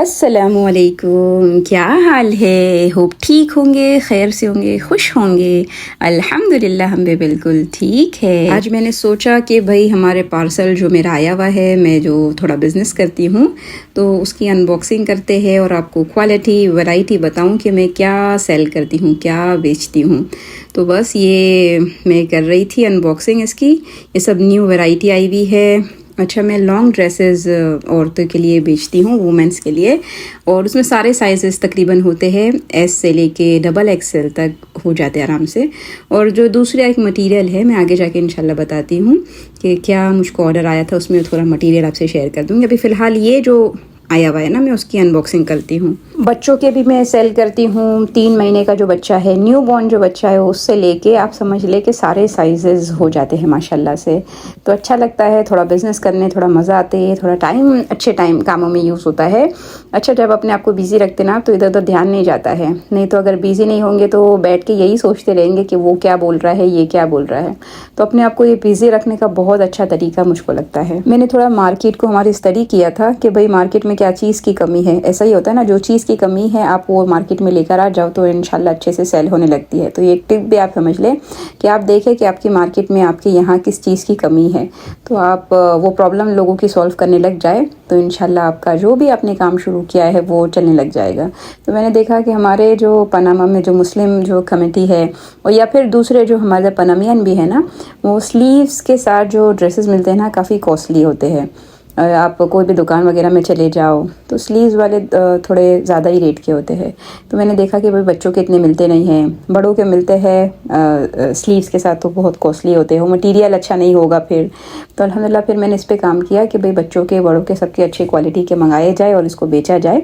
अस्सलाम वालेकुम, क्या हाल है? होप ठीक होंगे, खैर से होंगे, खुश होंगे। अल्हम्दुलिल्लाह हम भी बिल्कुल ठीक है। आज मैंने सोचा कि भाई हमारे पार्सल जो मेरा आया हुआ है, मैं जो थोड़ा बिज़नेस करती हूँ तो उसकी अनबॉक्सिंग करते हैं और आपको क्वालिटी वैरायटी बताऊँ कि मैं क्या सेल करती हूँ, क्या बेचती हूँ। तो बस ये मैं कर रही थी अनबॉक्सिंग इसकी। ये सब न्यू वैरायटी आई हुई है। अच्छा, मैं लॉन्ग ड्रेसेस औरतों के लिए बेचती हूँ, वुमेंस के लिए, और उसमें सारे साइजेस तकरीबन होते हैं, एस से लेके डबल एक्सएल तक हो जाते हैं आराम से। और जो दूसरा एक मटेरियल है, मैं आगे जाके इंशाल्लाह बताती हूँ कि क्या मुझको ऑर्डर आया था, उसमें थोड़ा मटेरियल आपसे शेयर कर दूँगी। अभी फ़िलहाल ये जो आया हुआ है ना, मैं उसकी अनबॉक्सिंग करती हूँ। बच्चों के भी मैं सेल करती हूँ। 3 महीने का जो बच्चा है, न्यू बॉर्न जो बच्चा है, उससे लेके आप समझ ले कि सारे साइजेस हो जाते हैं माशाल्लाह से। तो अच्छा लगता है, थोड़ा बिज़नेस करने थोड़ा मज़ा आते है, थोड़ा टाइम अच्छे टाइम कामों में यूज़ होता है। अच्छा, जब अपने आप को बिज़ी रखते ना तो इधर उधर ध्यान नहीं जाता है। नहीं तो अगर बिज़ी नहीं होंगे तो बैठ के यही सोचते रहेंगे कि वो क्या बोल रहा है, ये क्या बोल रहा है। तो अपने आप को ये बिज़ी रखने का बहुत अच्छा तरीका मुझको लगता है। मैंने थोड़ा मार्केट को हमारी स्टडी किया था कि भाई मार्केट में क्या चीज़ की कमी है। ऐसा ही होता है ना, जो चीज़ की कमी है आप वो मार्केट में लेकर आ जाओ तो इंशाल्लाह अच्छे से सेल होने लगती है। तो ये एक टिप भी आप समझ लें कि आप देखें कि आपकी मार्केट में आपके यहाँ किस चीज़ की कमी है, तो आप वो प्रॉब्लम लोगों की सॉल्व करने लग जाए तो इंशाल्लाह आपका जो भी आपने काम शुरू किया है वो चलने लग जाएगा। तो मैंने देखा कि हमारे जो पनामा में जो मुस्लिम जो कमेटी है, और या फिर दूसरे जो हमारे पनामियन भी है ना, वो स्लीव्स के साथ जो ड्रेसेस मिलते हैं ना, काफ़ी कॉस्टली होते हैं। आप कोई भी दुकान वगैरह में चले जाओ तो स्लीव्स वाले थोड़े ज़्यादा ही रेट के होते हैं। तो मैंने देखा कि भाई बच्चों के इतने मिलते नहीं हैं, बड़ों के मिलते हैं स्लीव्स के साथ तो बहुत कॉस्टली होते हैं, वो मटेरियल अच्छा नहीं होगा फिर। तो अल्हम्दुलिल्लाह फिर मैंने इस पर काम किया कि भाई बच्चों के बड़ों के सबके अच्छे क्वालिटी के मंगाए जाए और इसको बेचा जाए।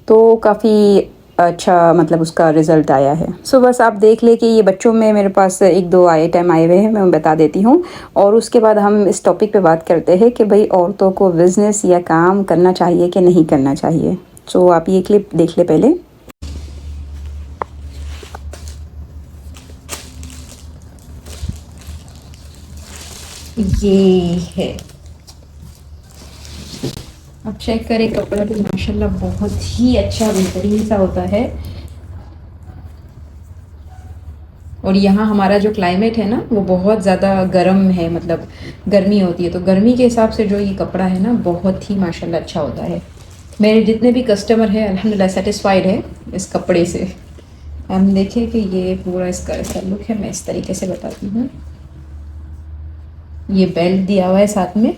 तो काफ़ी अच्छा मतलब उसका रिज़ल्ट आया है। सो बस आप देख ले कि ये बच्चों में मेरे पास 1-2 आइटम आए हुए हैं, मैं बता देती हूँ। और उसके बाद हम इस टॉपिक पे बात करते हैं कि भाई औरतों को बिज़नेस या काम करना चाहिए कि नहीं करना चाहिए। सो आप ये क्लिप देख ले पहले। ये है, अब चेक करें, कपड़ा भी माशाल्लाह बहुत ही अच्छा बेहतरीन सा होता है। और यहाँ हमारा जो क्लाइमेट है ना वो बहुत ज़्यादा गर्म है, मतलब गर्मी होती है, तो गर्मी के हिसाब से जो ये कपड़ा है ना बहुत ही माशाल्लाह अच्छा होता है। मेरे जितने भी कस्टमर हैं अल्हम्दुलिल्लाह सेटिस्फाइड है इस कपड़े से। हम देखें कि ये पूरा इसका ऐसा लुक है, मैं इस तरीके से बताती हूँ। ये बेल्ट दिया हुआ है साथ में,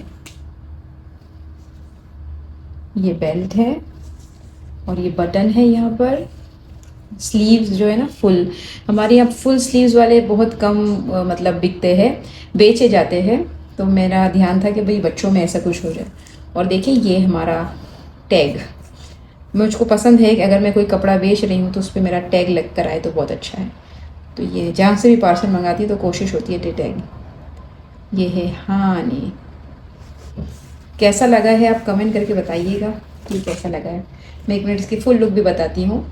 ये बेल्ट है और ये बटन है यहाँ पर। स्लीव्स जो है ना फुल, हमारे यहाँ फुल स्लीव्स वाले बहुत कम मतलब बिकते हैं, बेचे जाते हैं। तो मेरा ध्यान था कि भाई बच्चों में ऐसा कुछ हो जाए। और देखिए ये हमारा टैग, मुझको पसंद है कि अगर मैं कोई कपड़ा बेच रही हूँ तो उस पर मेरा टैग लग कर आए तो बहुत अच्छा है। तो ये जहाँ से भी पार्सल मंगाती है तो कोशिश होती है टैग। ये है, हाँ नहीं, कैसा लगा है आप कमेंट करके बताइएगा कि कैसा लगा है। मैं 1 मिनट इसकी फुल लुक भी बताती हूँ।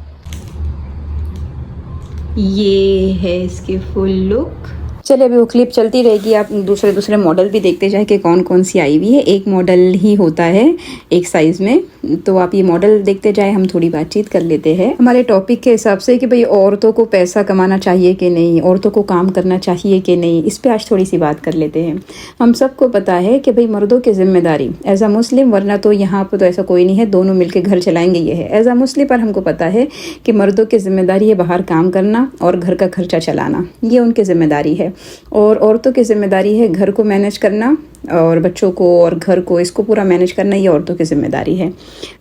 ये है इसकी फुल लुक। चलिए अभी वो क्लिप चलती रहेगी, आप दूसरे मॉडल भी देखते जाए कि कौन कौन सी आई हुई है। एक मॉडल ही होता है एक साइज़ में, तो आप ये मॉडल देखते जाए, हम थोड़ी बातचीत कर लेते हैं हमारे टॉपिक के हिसाब से कि भाई औरतों को पैसा कमाना चाहिए कि नहीं, औरतों को काम करना चाहिए कि नहीं। इस पर आज थोड़ी सी बात कर लेते हैं। हम सबको पता है कि भाई मर्दों की जिम्मेदारी एज अ मुस्लिम, वरना तो यहाँ पर तो ऐसा कोई नहीं है, दोनों मिलकर घर चलाएंगे, ये है एज अ मुस्लिम। पर हमको पता है कि मर्दों की जिम्मेदारी है बाहर काम करना और घर का खर्चा चलाना, ये उनकी जिम्मेदारी है। और औरतों की जिम्मेदारी है घर को मैनेज करना और बच्चों को और घर को, इसको पूरा मैनेज करना, ये औरतों की जिम्मेदारी है।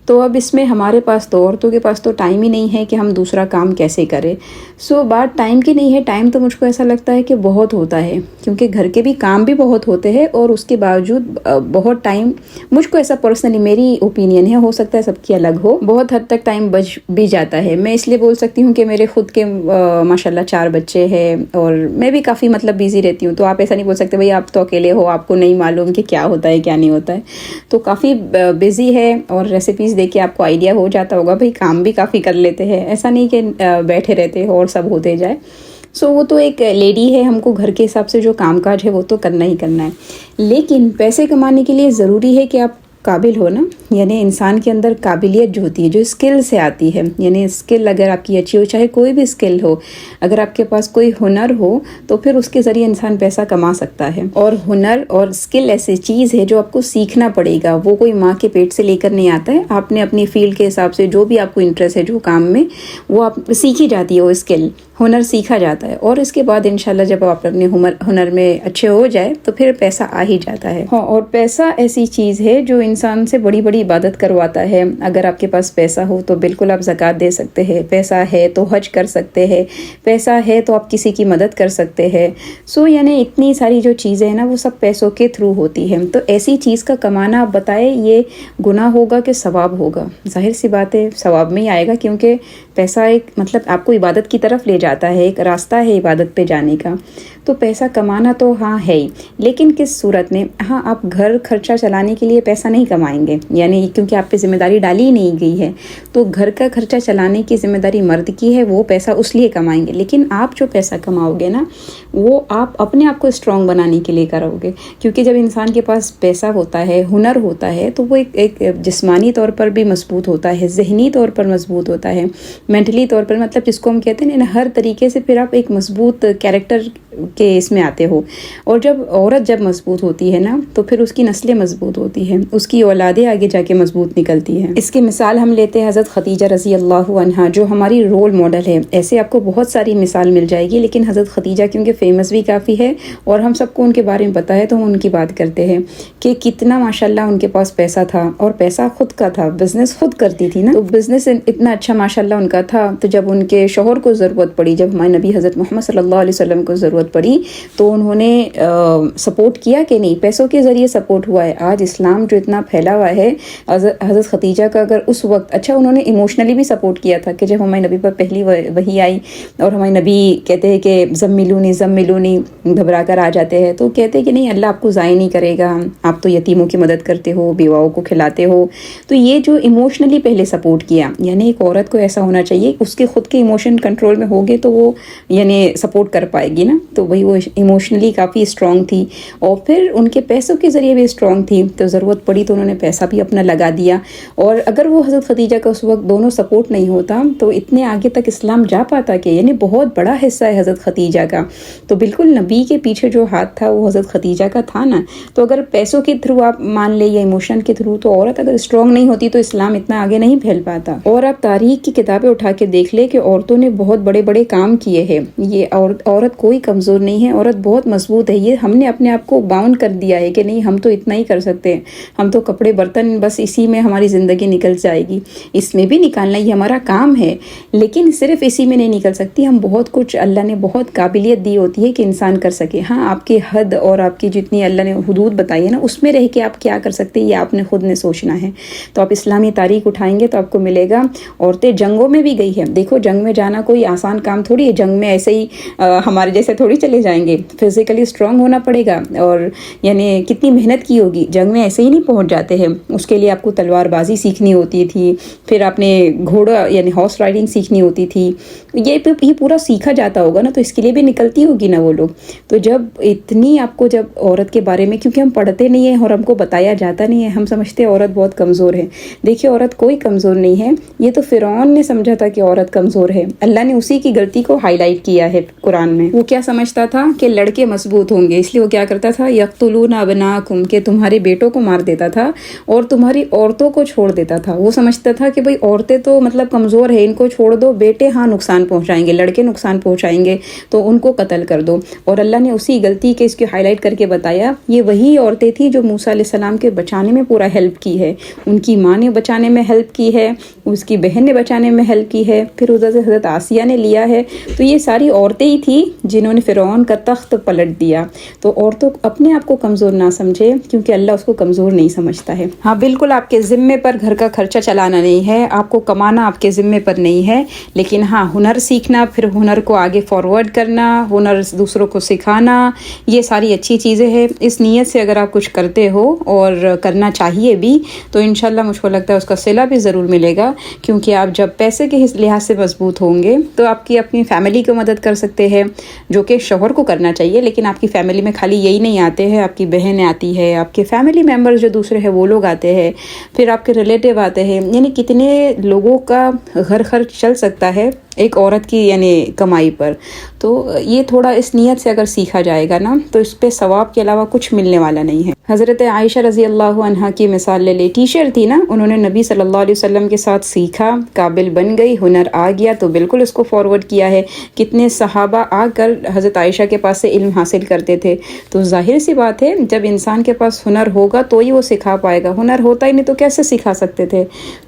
तो अब इसमें हमारे पास तो औरतों के पास तो टाइम ही नहीं है कि हम दूसरा काम कैसे करें। सो बात टाइम की नहीं है, टाइम तो मुझको ऐसा लगता है कि बहुत होता है, क्योंकि घर के भी काम भी बहुत होते हैं और उसके बावजूद बहुत टाइम, मुझको ऐसा पर्सनली मेरी ओपिनियन है, हो सकता है सबकी अलग हो, बहुत हद तक टाइम बच भी जाता है। मैं इसलिए बोल सकती हूँ कि मेरे खुद के माशाल्लाह 4 बच्चे हैं और मैं भी काफ़ी मतलब बिजी रहती हूँ। तो आप ऐसा नहीं बोल सकते भाई आप तो अकेले हो, आपको नहीं मालूम कि क्या होता है क्या नहीं होता है। तो काफ़ी बिजी है और रेसिपीज़ देख के आपको आइडिया हो जाता होगा भाई काम भी काफ़ी कर लेते हैं, ऐसा नहीं कि बैठे रहते हो और सब होते जाए। सो वो तो एक लेडी है, हमको घर के हिसाब से जो कामकाज है वो तो करना ही करना है। लेकिन पैसे कमाने के लिए ज़रूरी है कि आप قابل ہو نا، یعنی انسان کے اندر قابلیت جو ہوتی ہے جو اسکل سے آتی ہے، یعنی اسکل اگر آپ کی اچھی ہو، چاہے کوئی بھی اسکل ہو، اگر آپ کے پاس کوئی ہنر ہو تو پھر اس کے ذریعے انسان پیسہ کما سکتا ہے۔ اور ہنر اور اسکل ایسی چیز ہے جو آپ کو سیکھنا پڑے گا، وہ کوئی ماں کے پیٹ سے لے کر نہیں آتا ہے۔ آپ نے اپنی فیلڈ کے حساب سے جو بھی آپ کو انٹرسٹ ہے جو کام میں، وہ آپ سیکھی جاتی ہے، وہ اسکل ہنر سیکھا جاتا ہے، اور اس کے بعد انشاءاللہ جب آپ اپنے ہنر میں اچھے ہو جائے تو پھر پیسہ آ ہی جاتا ہے۔ ہاں، اور پیسہ ایسی چیز ہے جو انسان سے بڑی بڑی عبادت کرواتا ہے۔ اگر آپ کے پاس پیسہ ہو تو بالکل آپ زکوٰۃ دے سکتے ہیں، پیسہ ہے تو حج کر سکتے ہیں، پیسہ ہے تو آپ کسی کی مدد کر سکتے ہیں۔ یعنی اتنی ساری جو چیزیں ہیں نا وہ سب پیسوں کے تھرو ہوتی ہیں۔ تو ایسی چیز کا کمانا، آپ بتائیں یہ گناہ ہوگا کہ ثواب ہوگا؟ ظاہر سی بات ہے ثواب میں ہی آئے گا، کیونکہ پیسہ ایک مطلب آپ کو عبادت کی طرف لے جاتا ہے، ایک راستہ ہے عبادت پہ جانے کا۔ تو پیسہ کمانا تو ہاں ہے ہی، لیکن کس صورت میں؟ ہاں، آپ گھر خرچہ چلانے کے لیے پیسہ نہیں کمائیں گے، یعنی کیونکہ آپ پہ ذمہ داری ڈالی ہی نہیں گئی ہے، تو گھر کا خرچہ چلانے کی ذمہ داری مرد کی ہے، وہ پیسہ اس لیے کمائیں گے۔ لیکن آپ جو پیسہ کماؤ گے نا، وہ آپ اپنے آپ کو اسٹرانگ بنانے کے لیے کرو گے، کیونکہ جب انسان کے پاس پیسہ ہوتا ہے، ہنر ہوتا ہے، تو وہ ایک جسمانی طور پر بھی مضبوط ہوتا ہے، ذہنی طور پر مضبوط ہوتا ہے، مینٹلی طور پر، مطلب جس کو ہم کہتے ہیں نا، ہر طریقے سے پھر آپ ایک مضبوط کیریکٹر کے اس میں آتے ہو۔ اور جب عورت جب مضبوط ہوتی ہے نا تو پھر اس کی نسلیں مضبوط ہوتی ہیں، اس کی اولادیں آگے جا کے مضبوط نکلتی ہیں۔ اس کی مثال ہم لیتے ہیں حضرت خدیجہ رضی اللہ عنہا، جو ہماری رول ماڈل ہے۔ ایسے آپ کو بہت ساری مثال مل جائے گی، لیکن حضرت خدیجہ کیونکہ فیمس بھی کافی ہے اور ہم سب کو ان کے بارے میں پتہ ہے، تو ہم ان کی بات کرتے ہیں کہ کتنا ماشاءاللہ ان کے پاس پیسہ تھا، اور پیسہ خود کا تھا، بزنس خود کرتی تھی نا، تو بزنس اتنا اچھا ماشاءاللہ ان کا تھا۔ تو جب ان کے شوہر کو ضرورت پڑی، جب ہمارے نبی حضرت محمد صلی اللہ علیہ وسلم کو ضرورت پڑی، تو انہوں نے سپورٹ کیا کہ نہیں؟ پیسوں کے ذریعے سپورٹ ہوا ہے۔ آج اسلام جو اتنا پھیلا ہوا ہے، حضرت خدیجہ کا اگر اس وقت، اچھا انہوں نے ایموشنلی بھی سپورٹ کیا تھا کہ جب ہمارے نبی پر پہلی وحی آئی اور ہمارے نبی کہتے ہیں کہ زملونی زملونی، گھبرا کر آ جاتے ہیں، تو کہتے ہیں کہ نہیں، اللہ آپ کو ضائع نہیں کرے گا، آپ تو یتیموں کی مدد کرتے ہو، بیواؤں کو کھلاتے ہو۔ تو یہ جو ایموشنلی پہلے سپورٹ کیا، یعنی ایک عورت کو ایسا ہونا چاہیے، اس کے خود کے ایموشن کنٹرول میں ہوگے تو وہ یعنی سپورٹ کر پائے گی نا۔ تو وہی وہ ایموشنلی کافی اسٹرانگ تھی، اور پھر ان کے پیسوں کے ذریعے بھی اسٹرانگ تھی، تو ضرورت پڑی تو انہوں نے پیسہ بھی اپنا لگا دیا۔ اور اگر وہ حضرت خدیجہ کا اس وقت دونوں سپورٹ نہیں ہوتا تو اتنے آگے تک اسلام جا پاتا کہ؟ یعنی بہت بڑا حصہ ہے حضرت خدیجہ کا، تو بالکل نبی کے پیچھے جو ہاتھ تھا وہ حضرت خدیجہ کا تھا نا۔ تو اگر پیسوں کے تھرو آپ مان لے یا ایموشن کے تھرو، تو عورت اگر اسٹرانگ نہیں ہوتی تو اسلام اتنا آگے نہیں پھیل پاتا۔ اور آپ تاریخ کی کتابیں اٹھا کے دیکھ لے کہ عورتوں نے بہت بڑے بڑے کام کیے ہیں۔ یہ عورت کوئی کمزور نہیں ہے، عورت بہت مضبوط ہے۔ یہ ہم نے اپنے آپ کو باؤنڈ کر دیا ہے کہ نہیں، ہم تو اتنا ہی کر سکتے ہیں، ہم تو کپڑے برتن بس اسی میں ہماری زندگی نکل جائے گی، اس میں بھی نکالنا یہ ہمارا کام ہے، لیکن صرف اسی میں نہیں نکل سکتی، ہم بہت کچھ، اللہ نے بہت قابلیت دی ہوتی ہے کہ انسان کر سکے۔ ہاں، آپ کی حد اور آپ کی جتنی اللہ نے حدود بتائی ہے نا، اس میں رہ کے آپ کیا کر سکتے ہیں یہ آپ نے خود نے سوچنا ہے۔ تو آپ اسلامی تاریخ اٹھائیں گے تو آپ کو ملے گا عورتیں جنگوں میں بھی گئی ہیں۔ دیکھو، جنگ میں جانا کوئی آسان کام تھوڑی ہے، جنگ میں ایسے ہی ہمارے جیسے تھوڑی چلے جائیں گے، فزیکلی اسٹرانگ ہونا پڑے گا، اور یعنی کتنی محنت کی ہوگی، جنگ میں ایسے ہی نہیں پہنچ جاتے ہیں۔ اس کے لیے آپ کو تلوار بازی سیکھنی ہوتی تھی، پھر آپ نے گھوڑا یعنی ہارس رائڈنگ سیکھنی ہوتی تھی، یہ پورا سیکھا جاتا ہوگا نا، تو اس کے لیے بھی نکلتی ہوگی نا وہ لوگ۔ تو جب اتنی آپ کو جب عورت کے بارے میں، کیونکہ ہم پڑھتے نہیں ہیں اور ہم کو بتایا جاتا نہیں ہے، ہم سمجھتے ہیں عورت بہت کمزور ہے۔ دیکھیے، عورت کوئی کمزور نہیں ہے، یہ تو فرعون نے سمجھا تھا کہ عورت کمزور ہے، اللہ نے اسی کی غلطی کو ہائی لائٹ کیا ہے قرآن میں۔ وہ کیا سمجھتا تھا کہ لڑکے مضبوط ہوں گے، اس لیے وہ کیا کرتا تھا، یقتلون ابناکم، کہ تمہارے بیٹوں کو مار دیتا تھا اور تمہاری عورتوں کو چھوڑ دیتا تھا۔ وہ سمجھتا تھا کہ بھئی عورتیں تو مطلب کمزور ہے، ان کو چھوڑ دو، بیٹے ہاں نقصان پہنچائیں گے، لڑکے نقصان پہنچائیں گے، تو ان کو قتل کر دو۔ اور اللہ نے اسی غلطی کے اس کی ہائی لائٹ کر کے بتایا، یہ وہی عورتیں تھیں جو موسیٰ علیہ السلام کے بچانے میں پورا ہیلپ کی ہے، ان کی ماں نے بچانے میں ہیلپ کی ہے، اس کی بہن نے بچانے میں ہیلپ کی ہے، پھر ادھر سے حضرت آسیہ نے لیا ہے۔ تو یہ ساری عورتیں ہی تھیں جنہوں نے فرعون کا تخت پلٹ دیا۔ تو عورتوں اپنے آپ کو کمزور نہ سمجھے، کیونکہ اللہ اس کو کمزور نہیں سمجھتا ہے۔ ہاں بالکل، آپ کے ذمے پر گھر کا خرچہ چلانا نہیں ہے، آپ کو کمانا آپ کے ذمے پر نہیں ہے، لیکن ہاں ہنر سیکھنا، پھر ہنر کو آگے فارورڈ کرنا، ہنر دوسروں کو سکھانا، یہ ساری اچھی چیزیں ہیں۔ اس نیت سے اگر آپ کچھ کرتے ہو اور کرنا چاہیے بھی، تو انشاءاللہ مجھ کو لگتا ہے اس کا صلہ بھی ضرور ملے گا، کیونکہ آپ جب پیسے के लिहाज से मजबूत होंगे तो आपकी अपनी फैमिली को मदद कर सकते हैं, जो कि शौहर को करना चाहिए। लेकिन आपकी फैमिली में खाली यही नहीं आते हैं, आपकी बहन आती है, आपके फैमिली मेम्बर्स जो दूसरे हैं वो लोग आते हैं, फिर आपके रिलेटिव आते हैं, यानी कितने लोगों का घर खर्च चल सकता है एक औरत की यानी कमाई पर। तो ये थोड़ा इस नीयत से अगर सीखा जाएगा ना तो इस पे सवाब के अलावा कुछ मिलने वाला नहीं है। हज़रत आयशा रज़ी अल्लाह अन्हा की मिसाल ले ले, टीचर थी ना, उन्होंने नबी सल्लल्लाहु अलैहि वसल्लम के साथ सीखा, काबिल बन गई, हुनर आ गया तो बिल्कुल इसको फॉरवर्ड किया है। कितने सहाबा आकर हज़रत आयशा के पास से इल्म हासिल करते थे। तो जाहिर सी बात है जब इंसान के पास हुनर होगा तो ही वो सिखा पाएगा, हुनर होता ही नहीं तो कैसे सिखा सकते थे।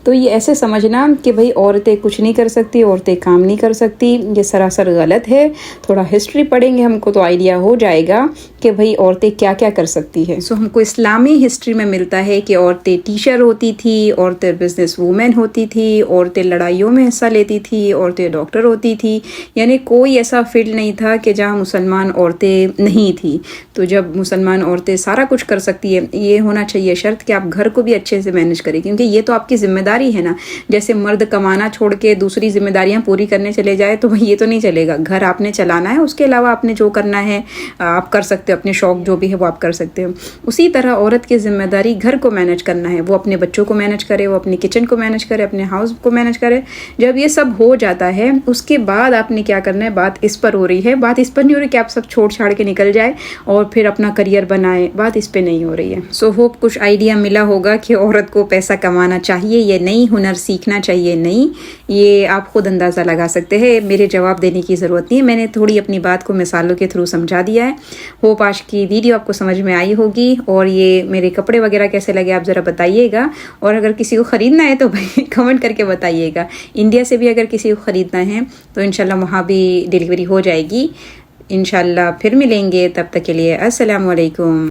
तो ये ऐसे समझना कि भाई औरतें कुछ नहीं कर सकती, औरतें काम नहीं कर सकती, ये सरासर गलत है। थोड़ा हिस्ट्री पढ़ेंगे हमको तो आइडिया हो जाएगा कि भाई औरतें क्या क्या कर सकती है। सो हमको इस्लामी हिस्ट्री में मिलता है कि औरतें टीचर होती थी, औरतें बिजनेस वूमेन होती थी, औरतें लड़ाइयों में हिस्सा लेती थी, औरतें डॉक्टर होती थी, यानी कोई ऐसा फील्ड नहीं था कि जहाँ मुसलमान औरतें नहीं थी। तो जब मुसलमान औरतें सारा कुछ कर सकती है, ये होना चाहिए शर्त कि आप घर को भी अच्छे से मैनेज करें, क्योंकि ये तो आपकी जिम्मेदारी है ना। जैसे मर्द कमाना छोड़ के दूसरी जिम्मेदारियां पूरी करने चले जाए तो भाई ये तो नहीं चलेगा। घर आपने चलाना है, उसके अलावा आपने जो करना है आप कर सकते हो, अपने शौक जो भी है वो आप कर सकते हो। उसी तरह औरत की जिम्मेदारी घर को मैनेज करना है, वो अपने बच्चों को मैनेज करे, वो अपनी किचन को मैनेज करे, अपने हाउस को मैनेज करे। जब ये सब हो जाता है उसके बाद आपने क्या करना है, बात इस पर हो रही है, बात इस पर नहीं हो रही कि आप सब छोड़ छाड़ के निकल जाए और फिर अपना करियर बनाए, बात इस पे नहीं हो रही है। सो होप कुछ आइडिया मिला होगा कि औरत को पैसा कमाना चाहिए या नहीं, हुनर सीखना चाहिए नहीं, ये आप खुद अंदाज़ा लगा सकते हैं। मेरे जवाब देने की ज़रूरत नहीं, मैंने थोड़ी अपनी बात को मिसालों के थ्रू समझा दिया है। होप आज की वीडियो आपको समझ में आई होगी। और ये मेरे कपड़े वगैरह कैसे लगे आप ज़रा बताइएगा, और अगर किसी को ख़रीदना है तो भाई कमेंट करके बताइएगा। इंडिया से भी अगर किसी को ख़रीदना है तो इंशाल्लाह वहाँ भी डिलीवरी हो जाएगी इंशाल्लाह। फिर मिलेंगे, तब तक के लिए अस्सलाम वालेकुम।